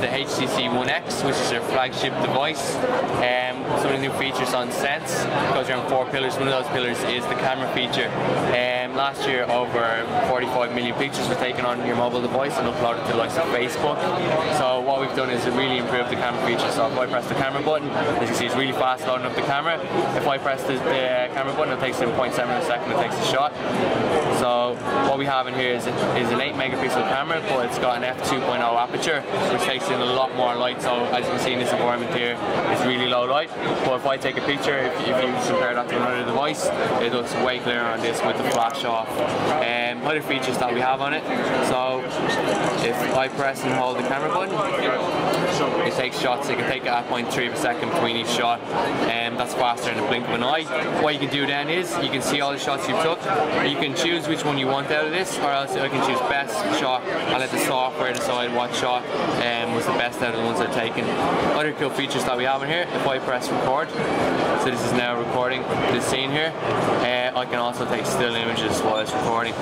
the HTC One X, which is their flagship device. Some of the new features on Sense, goes around 4 pillars. One of those pillars is the camera feature. Last year, over 45 million pictures were taken on your mobile device and uploaded to the likes of Facebook. So what we've done is really improved the camera feature. So if I press the camera button, as you can see, it's really fast loading up the camera. If I press the camera button, it takes in 0.7 of a second, it takes a shot. So what we have in here is an 8 megapixel camera, but it's got an f2.0 aperture, which takes in a lot more light. So as you can see in this environment here, it's really low light. But if I take a picture, if you compare that to another device, it looks way clearer on this with the flash off. Other features that we have on it. So if I press and hold the camera button, it takes shots. It can take it at 0.3 of a second between each shot, and that's faster than the blink of an eye. What you can do then is you can see all the shots you've took. You can choose which one you want out of this, or else I can choose best shot. I'll let the software decide what shot was the best out of the ones I've taken. Other cool features that we have in here, if I press record, so this is now recording this scene here, I can also take still images while it's recording.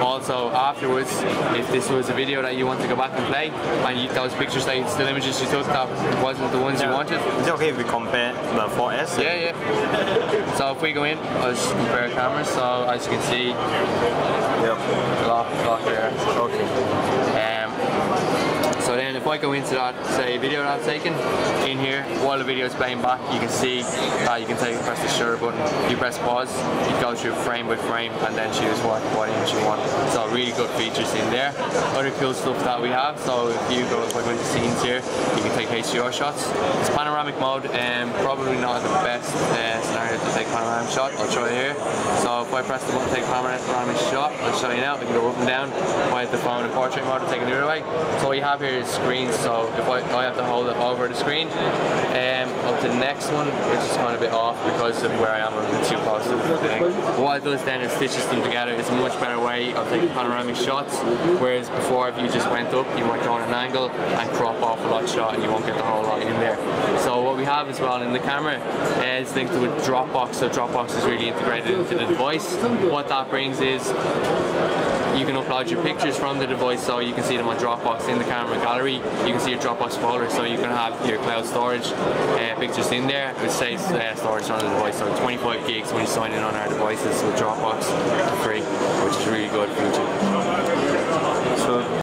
Also afterwards, if this was a video that you want to go back and play, and those pictures, still images you took that wasn't the ones you wanted. Is it okay if we compare the 4S? Yeah. So if we go in, I'll just compare cameras. So as you can see, lock there. Okay. So then if I go into that, say, video that I've taken, in here, while the video is playing back, you can see you can press the shutter button, you press pause, you go through frame by frame and then choose what image you want. So really good features in there. Other cool stuff that we have, so if I go into scenes here, you can take HDR shots. It's panoramic mode, and probably not the best scenario to take panoramic shot. I'll show you here. So if I press the button to take panoramic shot, I'll show you now. I can go up and down. If I have the phone in portrait mode, I'll take it the other way. So what you have here is screens, so if I have to hold it over the screen. Up to the next one, which is kind of a bit off because of where I am, I'm a bit too close to the thing. But what it does then is stitches them together. It's a much better way of taking panoramic shots, whereas before if you just went up, you might go on an angle and crop off a lot shot and you won't get the whole lot in there. So what we have as well in the camera is linked to a Dropbox, so Dropbox is really integrated into the device. What that brings is you can upload your pictures from the device, so you can see them on Dropbox in the camera gallery. You can see your Dropbox folder, so you can have your cloud storage pictures in there. It saves storage on the device, so 25 gigs when you sign in on our devices with Dropbox for free, which is a really good feature. So